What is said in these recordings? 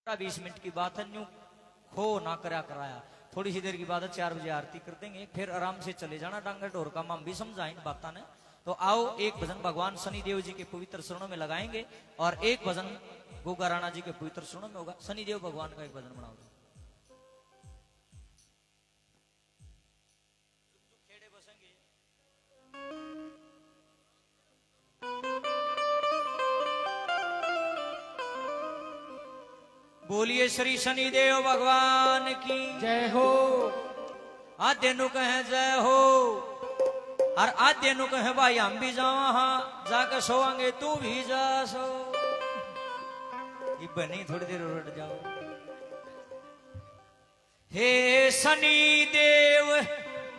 20 minute की बात है, न्यू खो ना कराया। थोड़ी सी देर की बात है, 4 बजे आरती कर देंगे, फिर आराम से चले जाना। डांगर ढोर का हम भी समझाएं बात ने। तो आओ एक भजन भगवान शनिदेव जी के पवित्र चरणों में लगाएंगे और एक भजन गोगा राणा जी के पवित्र चरणों में होगा। शनिदेव भगवान का एक भजन बनाओ। खेड़े बसेंगे। बोलिए श्री शनिदेव भगवान की जय हो। आद्य नु कहे जय हो। और आद्य नु कहे भाई हम भी जावा हाँ, जाकर सोवांगे तू भी जा सो। बनी थोड़ी देर उठ जाओ। हे शनिदेव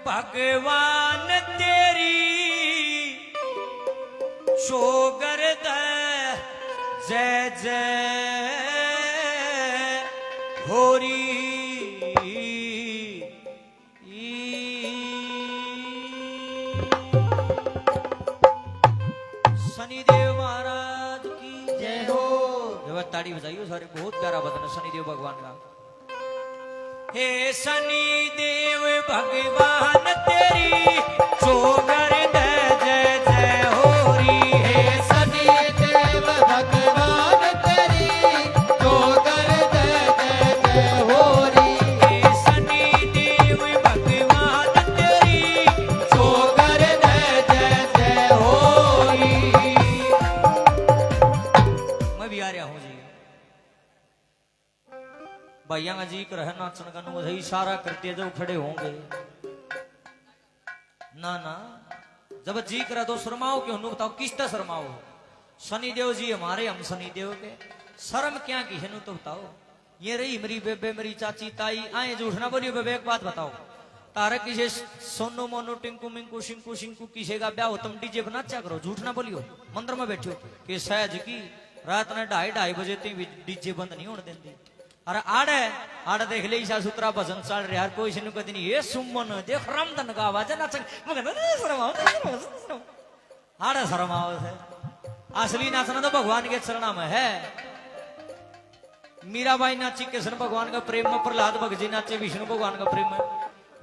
भगवान तेरी शोगर जय जय होरी। शनिदेव महाराज की जय हो। ताड़ी बजाइयो सारे। बहुत प्यारा भजन है शनिदेव भगवान का। हे शनिदेव भगवान तेरी शोगर जय जय होरी। हे शनिदेव भगवान तेरी शोगर जय जय होरी। हे शनिदेव भगवान तेरी शोगर जय जय होरी। मैं भी आ रहा हूं जी। भैया जी कर है नाचन का नु इशारा करते जब खड़े होंगे ना ना। जब जी करे तो शर्माओ क्यों? नु बताओ किस तरह शर्माओ? शनिदेव जी हमारे, हम शनिदेव के। शर्म क्या की है नु तो बताओ। ये रही मेरी बेबे, मेरी चाची, ताई, आए झूठ ना बोलियो। बेबे एक बात बताओ, तारे किसे सोनू मोनू टिंकू मिंकू शिंकू शिंकू किसे का ब्याह हो तुम डीजे बनाचा करो। झूठ ना बोलियो। मंदिर में बैठो कि सहज की रात ने 2:30 बजे तक डीजे बंद नहीं होने देती। अरे आड़े आड़े देख ले ईशा सूत्रा भजन चल रहा। कोई सिनु कहती नहीं ये सुमन देख रामधन का आवाज है नाच मगर आड़े शर्माओ से। असली नाचना तो भगवान के चरणा में है। मीराबाई नाची कृष्ण भगवान का प्रेम में, प्रहलाद भगत जी नाचे विष्णु भगवान का प्रेम में,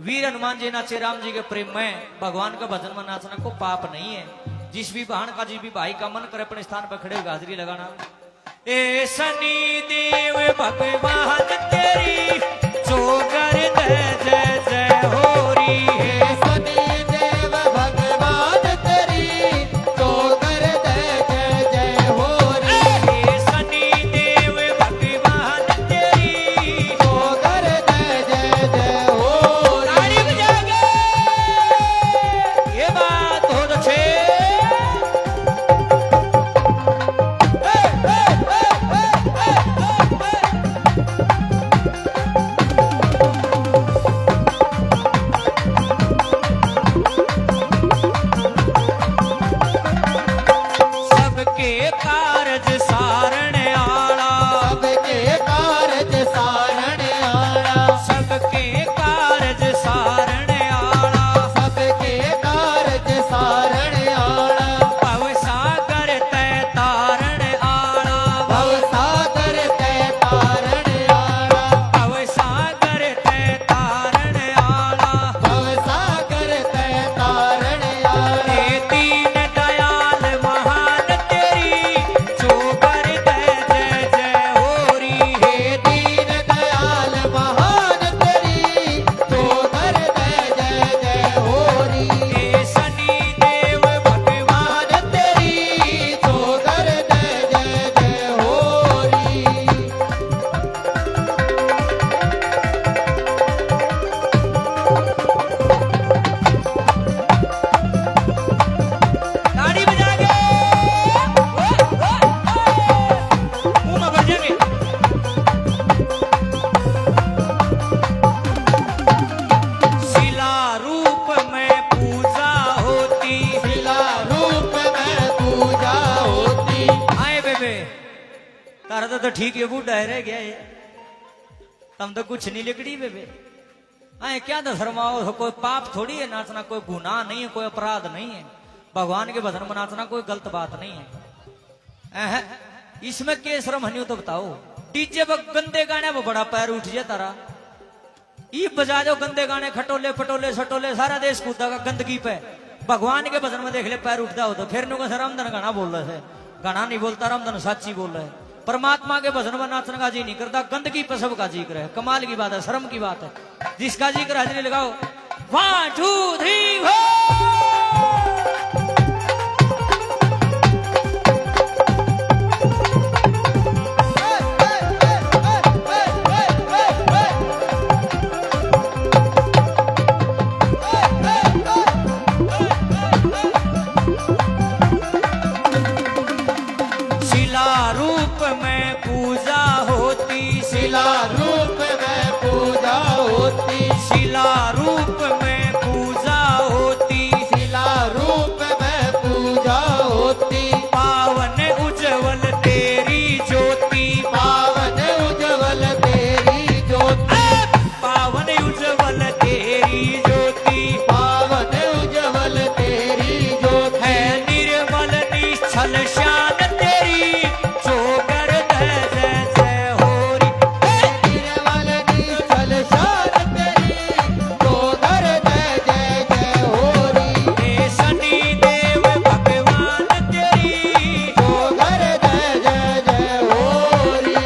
वीर हनुमान जी नाचे राम जी के प्रेम में। भगवान का भजन में नाचना को पाप नहीं है। जिस भी बहन का, जिस भी भाई का मन करे अपने स्थान पर खड़े होकर हाजिरी लगाना। ए शनिदेव भगवान तेरी शोगर जय जय होरी। हे शनिदेव भगवान तेरी शोगर जय जय होरी। हे शनिदेव भगवान तेरी शोगर जय जय होरी। ताड़ी बजाओगे। ये बात बहुत अच्छे। सबके कारज सारण आला, सबके कारज सारण आला। सबके कारज सारण आला, सबके कारज सारण आला। भव सागर तय तारण आला, भव सागर तय तारण आला। भव सागर तय तारण आला। भव सागर तय तारण आला। हे दीन दयाल महान तेरी शोगर जय जय होरी। हे दीन दयाल महान तेरी शोगर जय जय होरी। हे शनिदेव भगवान तेरी शोगर जय जय होरी। ताड़ी बजा के मुंह में भर जाएंगे। शिला रूप में पूजा होती, शिला रूप में पूजा होती। आए बेबे तारा तो ठीक है बूढ़ा है रह गया है। तुम तो कुछ नहीं लिखड़ी बेबे। आए क्या तो शर्माओ। कोई पाप थोड़ी है नाचना, कोई गुनाह नहीं है, कोई अपराध नहीं है। भगवान के भजन में नाचना कोई गलत बात नहीं है। इसमें के शर्म हनी तो बताओ। डीजे पर गंदे गाने में बड़ा पैर उठ जाए तारा। ई बजा दो गंदे गाने, खटोले फटोले सटोले, सारा देश कूदा का गंदगी पे। भगवान के भजन में देख ले पैर उठता हो तो फिर नु रामधन गाना बोल रहे है। गाना नहीं बोलता, रामधन साची बोल रहे है। परमात्मा के भजन में नाचने का जी नहीं करता, गंदगी पे सबका जिक्र है। कमाल की बात है, शर्म की बात है। जिसका जिक्र हाजिरी लगाओ। 1 2 3 शिला रूप में पूजा होती, शिला रूप में पूजा होती, शिला रूप में पूजा होती, शिला रूप में पूजा होती, पावन उज्जवल तेरी ज्योति, पावन उज्जवल तेरी ज्योति, पावन उज्जवल तेरी ज्योति, पावन उज्जवल तेरी ज्योति, है निर्मल निश्चल शान तेरी, चोकर जय जय जय होरी। निर्मल निश्चल शान तेरी, चोकर जय जय जय होरी। हे शनि देव भगवान तेरी, चोकर जय जय जय होरी।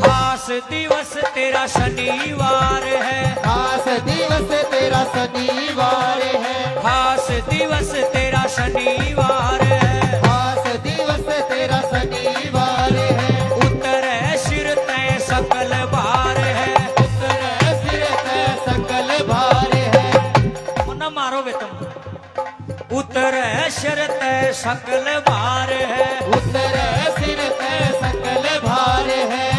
खास दिवस तेरा शनिवार है, खास दिवस तेरा शनिवार है, खास दिवस तेरा शनिवार है, खास दिवस तेरा शनिवार है, उतरे सिर तय सकल भार है। उतरे सिर पे सकल भार है, न मारो बेतम। उतरे सिर तय सकल भार है, उतरे सिर पे सकल भार है।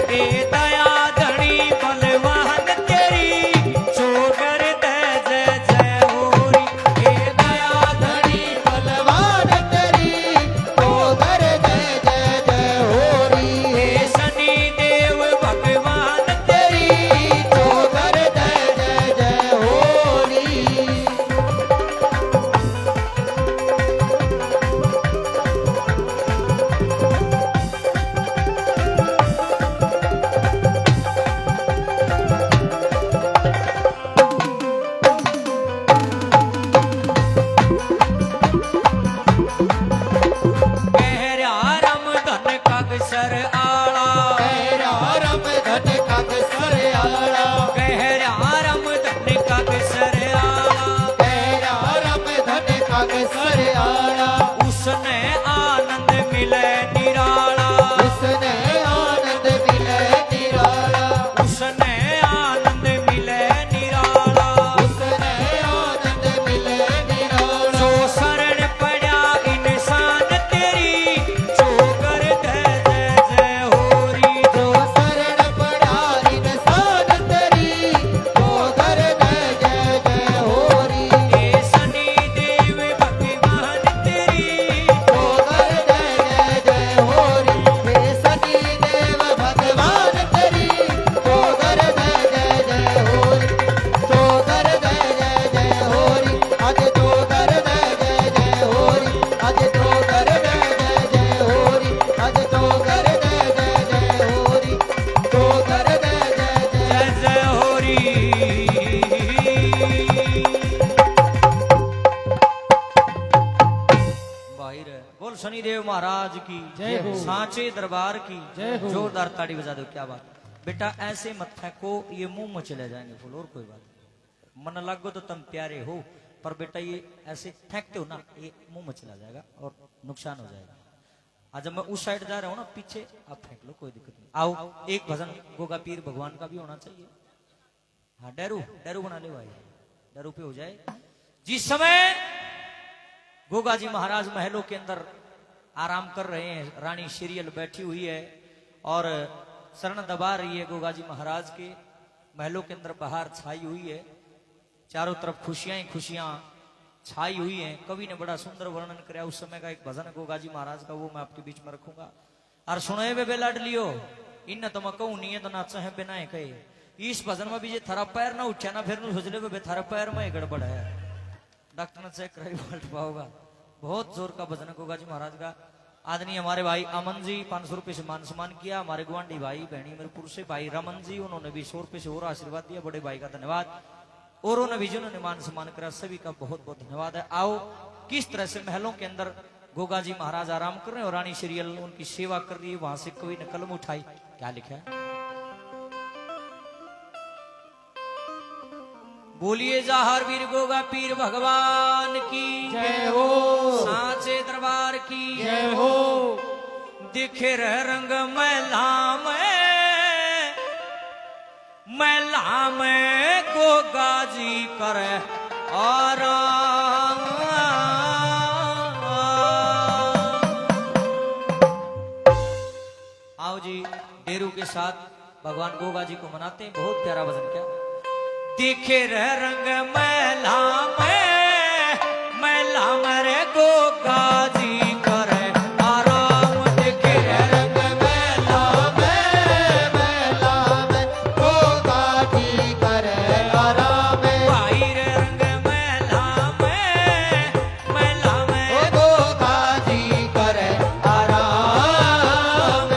ए दया धनी बलवान तेरी, चोकर जय जय जय होरी। ए दया धनी बलवान तेरी, चोकर जय जय जय होरी। हे शनि देव भगवान तेरी चोकर जय जय जय होरी। गहरा रम धन कगसर आला, तेरा रम धन कगसर आला, गहरा रम धन कगसर आला, तेरा रम धन कगसर आला। उसने आनंद मिले निराला, उसने आनंद मिले निराला, उसने आनंद मिले निराला। उसने आनंद मिले निराला। जो शरण पड़ा इंसान तेरी, चोकर जय जय जय होरी। जो शरण पड़ा इंसान तेरी, चोकर जय जय जय होरी। हे शनि देव भगवान तेरी, चोकर जय जय जय होरी। हे शनि देव भगवान तेरी, चोकर जय जय जय होरी। चोकर जय जय जय होरी। आज चोकर जय जय जय होरी। आज चोकर जय जय जय होरी। आज चोकर जय जय जय होरी। चोकर जय जय जय। जय जय होरी। बाहिर है। बोल शनिदेव महाराज की जय हो। सांचे दरबार की जय हो। जोरदार ताड़ी बजा दो। क्या बात बेटा, ऐसे मत फेंको, ये मुंह में चले जाएंगे फूल, और कोई बात नहीं। मन लगो तो तुम प्यारे हो, पर बेटा ये ऐसे फेंकते हो ना, ये मुंह में चला जाएगा और नुकसान हो जाएगा। आज जब मैं उस साइड जा रहा हूँ ना पीछे, आप फेंक लो, कोई दिक्कत नहीं। आओ, एक भजन गोगा पीर भगवान का भी होना चाहिए। हाँ, डरू डरू बना ले भाई, डरू पे हो जाए। जिस समय गोगा जी महाराज महलों के अंदर आराम कर रहे हैं, रानी सीरियल बैठी हुई है और शरण दबा रही है गोगा जी महाराज के। महलों के अंदर बाहर छाई हुई है, चारों तरफ खुशियां ही खुशियां छाई हुई है। कवि ने बड़ा सुंदर वर्णन किया उस समय का एक भजन गोगा जी महाराज का, वो मैं आपके बीच में रखूंगा। और सुने बे लाड लियो इन तो मैं कहूं नहीं है तो नाच है बिना कहे। इस भजन में भी जे थारा पैर ना उठा ना फिर सोच ले बे थारा पैर में गड़बड़ है, डॉक्टर ने चेक कराई पलट पाओगा। बहुत जोर का भजन गोगा जी महाराज का। आदरणीय हमारे भाई अमन जी 500 रुपए से मान सम्मान किया। हमारे गुआंढी भाई बहनी मीरपुर से भाई रमन जी, उन्होंने भी 100 रुपए से और आशीर्वाद दिया। बड़े भाई का धन्यवाद। और उन्होंने भी जिन्होंने मान सम्मान करा सभी का बहुत बहुत धन्यवाद है। आओ किस तरह से महलों के अंदर गोगा जी महाराज आराम कर रहे हैं और रानी सीरियल उनकी सेवा कर रही है। वहां से कवि ने कलम उठाई, क्या लिखा है? बोलिए जाहर वीर गोगा पीर भगवान की जय हो, सांचे दरबार की जय हो। दिखे रह रंग मैला में गोगा जी करे आराम। आओ जी डेरू के साथ भगवान गोगा जी को मनाते हैं। बहुत प्यारा भजन क्या। दिखे रह रंग मैला मेरे गोगा जी करे आराम। दिखे रह रंग मैला में गोगा जी करे आराम। भाई रे रंग मैला में गोगा जी करे आराम।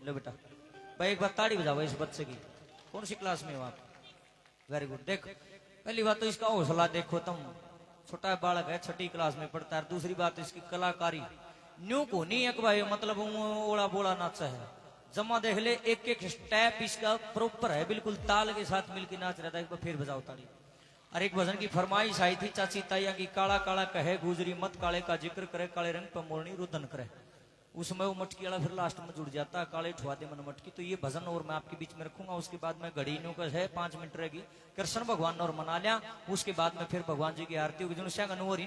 लो बेटा भाई, एक बार ताड़ी बजाओ इस बच्चे की। कौन सी क्लास में हो आप? Very good. देखो पहली बात तो इसका हौसला देखो तुम, छोटा बालक है, छठी क्लास में पढ़ता है। दूसरी बात इसकी कलाकारी न्यू को नहीं है कि भाई मतलब ओड़ा बोड़ा नाचा है। जमा देख ले, एक एक स्टेप इसका प्रॉपर है, बिल्कुल ताल के साथ मिलकर नाच रहा था। एक बार फिर बजाओ ताड़ी। और एक भजन की फरमाइश आई थी चाची ताइया की, काला काला कहे गुजरी मत काले का जिक्र करे, काले रंग पर मोरनी रुदन करे। उसमें वो मटकी वाला फिर लास्ट में जुड़ जाता है, काले ठुआ दे मन मटकी। तो ये भजन और मैं आपके बीच में रखूंगा। उसके बाद में घड़ी नो का है 5 मिनट रहेगी, कृष्ण भगवान और मना लिया। उसके बाद में फिर भगवान जी की आरती होगी। जो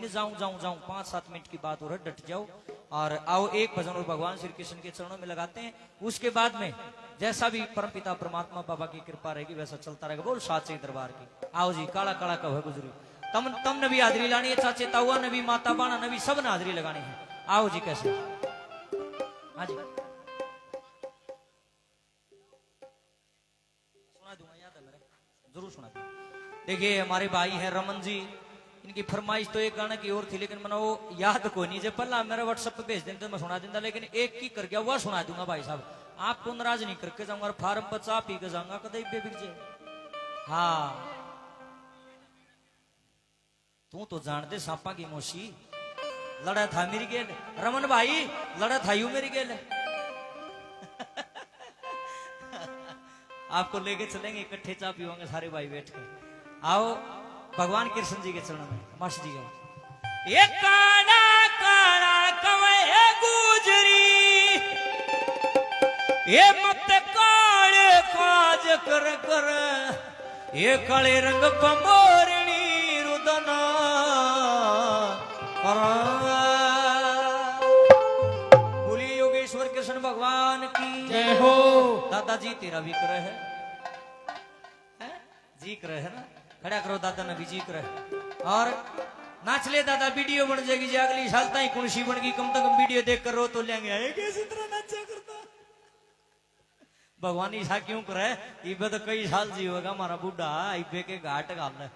जाऊं जाऊं जाऊं 5-7 मिनट की बात हो रहा है, डट जाओ और आओ एक भजन और भगवान श्री कृष्ण के चरणों में लगाते हैं। उसके बाद में जैसा भी परमपिता परमात्मा बाबा की कृपा रहेगी वैसा चलता रहेगा। बोल साचे दरबार की। आओ जी, काला काला कहो गुजरी। तम नबी हाजरी लानी है, चाचे ताऊआ नबी, माता बाना नबी, सब ने हाजरी लगानी है। आओ जी कैसे? हाँ जी सुना दूंगा, याद है मेरे, जरूर सुना दूंगा। देखिए हमारे भाई हैं रमन जी, इनकी फरमाइश तो एक गाना की और थी, लेकिन मैंने वो याद को नहीं। जब पहला मेरे व्हाट्सएप पे भेज दें तो मैं सुना देता, लेकिन एक की कर गया वह सुना दूंगा भाई साहब। आपको नाराज नहीं करके जाऊंगा, फार्म पर चा पी के जाऊंगा कदे बिक जाए। हाँ तू तो जान दे सांपा की मोशी, लड़ा था मेरी गेल रमन भाई, लड़ा था यू मेरी गेल। आपको लेके चलेंगे, इकट्ठे चा पीवांगे सारे भाई बैठ के। आओ भगवान कृष्ण जी के चरणों में, मास्टर जी का। ये काला काला कवे गुजरी, ये मत काले काज कर कर, ये काले रंग पमोरणी रुदना बोलिए योगेश्वर कृष्ण भगवान की जय हो। दादाजी तेरा भी क्रय है? जी क्रय है ना? खड़ा करो दादा ने भी जी क्रय। और नाच ले दादा, वीडियो बन जाएगी जी अगली साल ताई कुणसी बन गई, कम से कम वीडियो देख कर रो तो लेंगे। आए कैसे तरह नाचा करता भगवान ईसा क्यों करे? इबे तो कई साल जीवेगा हमारा बूढ़ा, इबे के घाट गाल।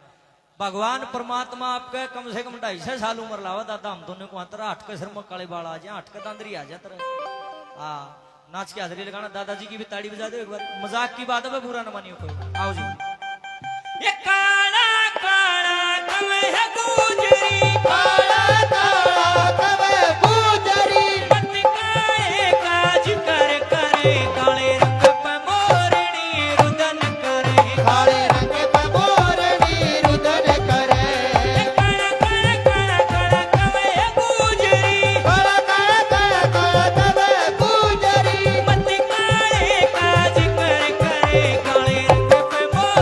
भगवान परमात्मा आपका कम से कम 250 साल उम्र लावा दादा। हम दोनों को तरह 8 के सिर में काले बाल आ जाए, 8 के दांदरी आ जाए तरह। हाँ नाच की हाजरी लगाना। दादाजी की भी ताड़ी बजा दो एक बार, मजाक की बात है, बुरा न मानियो कोई। आओ जी। ये काला काला कवे गुजरी, काला काला कवे गुजरी, मत काले काज कर करे, काले रंग पे मोरनी रुदन करे, काले रंग पे मोरनी रुदन करे। काला काला काला काला कवे गुजरी, काला काला काला काला कवे गुजरी, मत काले काज कर करे, काले रंग पे मोरनी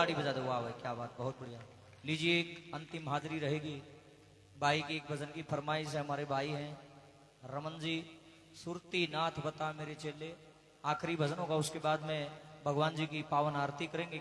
ताड़ी बजा दो, वाह भाई क्या बात, बहुत बढ़िया। लीजिए एक अंतिम हाजिरी रहेगी, भाई की एक भजन की फरमाइश है, हमारे भाई हैं रमन जी, सुरती नाथ बता मेरे चेले। आखिरी भजन होगा, उसके बाद में भगवान जी की पावन आरती करेंगे।